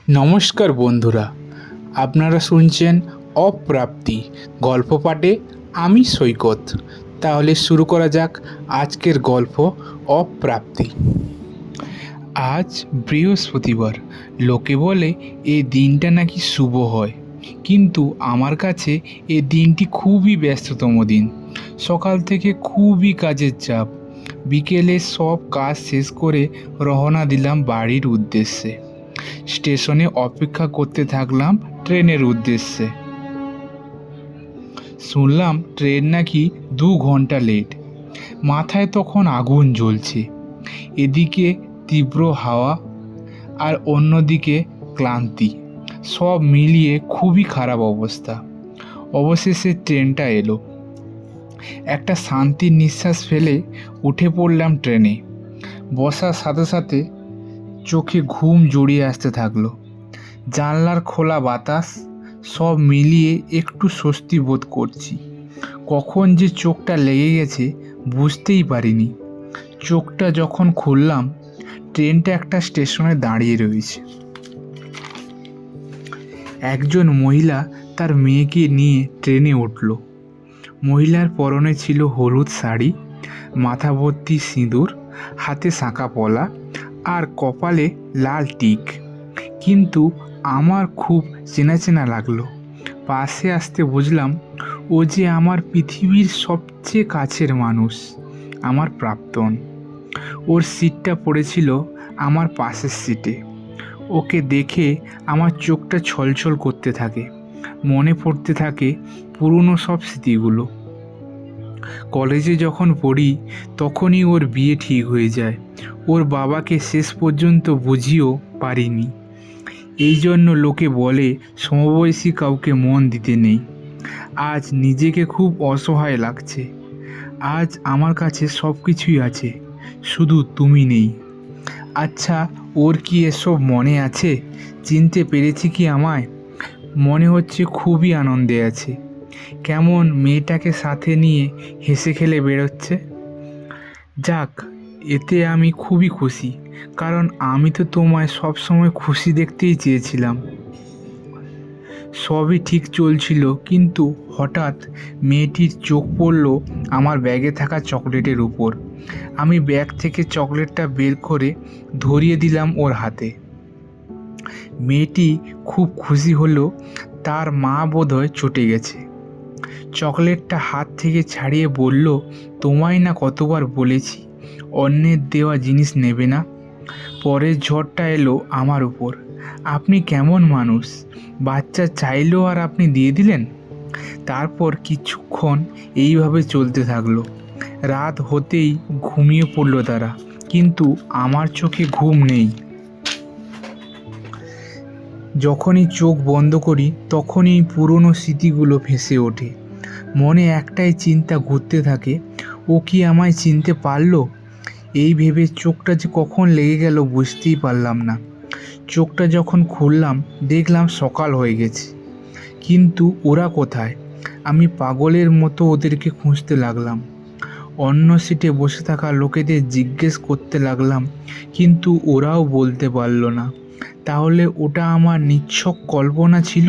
নমস্কার বন্ধুরা, আপনারা শুনছেন অপ্রাপ্তি গল্প পাঠে। আমি সৈকত। তাহলে শুরু করা যাক আজকের গল্প অপ্রাপ্তি। আজ বৃহস্পতিবার। লোকে বলে এই দিনটা নাকি শুভ হয়, কিন্তু আমার কাছে এই দিনটি খুবই ব্যস্ততম দিন। সকাল থেকে খুবই কাজের চাপ। বিকেলে সব কাজ শেষ করে রওনা দিলাম বাড়ির উদ্দেশ্যে। স্টেশনে অপেক্ষা করতে থাকলাম ট্রেনের উদ্দেশ্যে। শুনলাম ট্রেন নাকি 2 ঘন্টা লেট। মাথায় তখন আগুন জ্বলছে। এদিকে তীব্র হাওয়া আর অন্যদিকে ক্লান্তি, সব মিলিয়ে খুবই খারাপ অবস্থা। অবশেষে ট্রেনটা এলো। একটা শান্তির নিঃশ্বাস ফেলে উঠে পড়লাম ট্রেনে। বসার সাথে সাথে চোখে ঘুম জড়িয়ে আসতে থাকলো। জানলার খোলা বাতাস, সব মিলিয়ে একটু স্বস্তি বোধ করছি। কখন যে চোখটা লেগে গেছে বুঝতেই পারিনি। চোখটা যখন খুললাম, ট্রেনটা একটা স্টেশনে দাঁড়িয়ে রয়েছে। একজন মহিলা তার মেয়েকে নিয়ে ট্রেনে উঠল। মহিলার পরনে ছিল হলুদ শাড়ি, মাথা ভর্তি সিঁদুর, হাতে শাঁখা পলা আর কপালে লাল টিক। কিন্তু আমার খুব চেনা চেনা লাগলো। পাশে আসতে বুঝলাম ও যে আমার পৃথিবীর সবচেয়ে কাছের মানুষ, আমার প্রাক্তন। ওর সিটটা পড়েছিল আমার পাশের সিটে। ওকে দেখে আমার চোখটা ছলছল করতে থাকে। মনে পড়তে থাকে পুরনো সব স্মৃতিগুলো। কলেজে যখন পড়ি তখনই ওর বিয়ে ঠিক হয়ে যায়। ওর বাবাকে শেষ পর্যন্ত বুঝিয়েও পারিনি। এই জন্য লোকে বলে সমবয়সী কাউকে মন দিতে নেই। আজ নিজেকে খুব অসহায় লাগছে। আজ আমার কাছে সব কিছুই আছে, শুধু তুমি নেই। আচ্ছা, ওর কি এসব মনে আছে? চিনতে পেরেছি কি আমায়? মনে হচ্ছে খুবই আনন্দে আছে। কেমন মেয়েটাকে সাথে নিয়ে হেসে খেলে বেরোচ্ছে। যাক, এতে আমি খুবই খুশি, কারণ আমি তো তোমায় সবসময় খুশি দেখতেই চেয়েছিলাম। সবই ঠিক চলছিল, কিন্তু হঠাৎ মেয়েটির চোখ পড়ল আমার ব্যাগে থাকা চকলেটের উপর। আমি ব্যাগ থেকে চকলেটটা বের করে ধরিয়ে দিলাম ওর হাতে। মেয়েটি খুব খুশি হলো। তার মা বোধহয় চটে গেছে। চকলেটটা হাত থেকে ছাড়িয়ে বলল, তোমায় না কতবার বলেছি অন্যের দেওয়া জিনিস নেবে না। পরের ঝড়টা এলো আমার উপর। আপনি কেমন মানুষ, বাচ্চা চাইলো আর আপনি দিয়ে দিলেন। তারপর কিছুক্ষণ এইভাবে চলতে থাকলো। রাত হতেই ঘুমিয়ে পড়ল তারা, কিন্তু আমার চোখে ঘুম নেই। যখনই চোখ বন্ধ করি তখনই পুরনো স্মৃতিগুলো ভেসে ওঠে। মনে একটাই চিন্তা ঘুরতে থাকে, ও কি আমায় চিনতে পারলো? এই ভেবে চোখটা যে কখন লেগে গেল বুঝতেই পারলাম না। চোখটা যখন খুললাম দেখলাম সকাল হয়ে গেছে, কিন্তু ওরা কোথায়? আমি পাগলের মতো ওদেরকে খুঁজতে লাগলাম। অন্য সিটে বসে থাকা লোকেদের জিজ্ঞেস করতে লাগলাম, কিন্তু ওরাও বলতে পারল না। তাহলে ওটা আমার নিছক কল্পনা ছিল?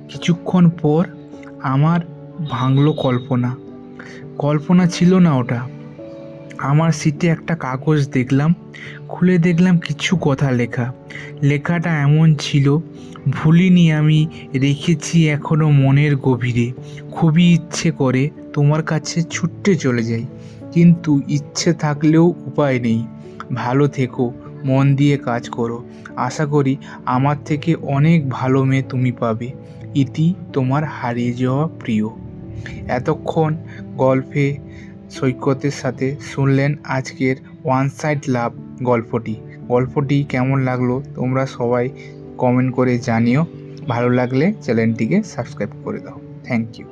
কিছুক্ষণ পর আমার ভাঙলো কল্পনা। কল্পনা ছিল না ওটা। আমার সিটে একটা কাগজ দেখলাম। খুলে দেখলাম কিছু কথা লেখা। লেখাটা এমন ছিল, ভুলিনি আমি, রেখেছি এখনো মনের গভীরে। খুবই ইচ্ছে করে তোমার কাছে ছুটে চলে যাই, কিন্তু ইচ্ছে থাকলেও উপায় নেই। ভালো থেকো, মন দিয়ে কাজ করো। আশা করি আমার থেকে অনেক ভালো মেয়ে তুমি পাবে। ইতি, তোমার হারিয়ে যাওয়া প্রিয়। এতক্ষণ গল্পে সৈকতের সাথে শুনলেন আজকের ওয়ান সাইড লাভ গল্পটি কেমন লাগলো তোমরা সবাই কমেন্ট করে জানিও। ভালো লাগলে চ্যানেলটিকে সাবস্ক্রাইব করে দাও। Thank you.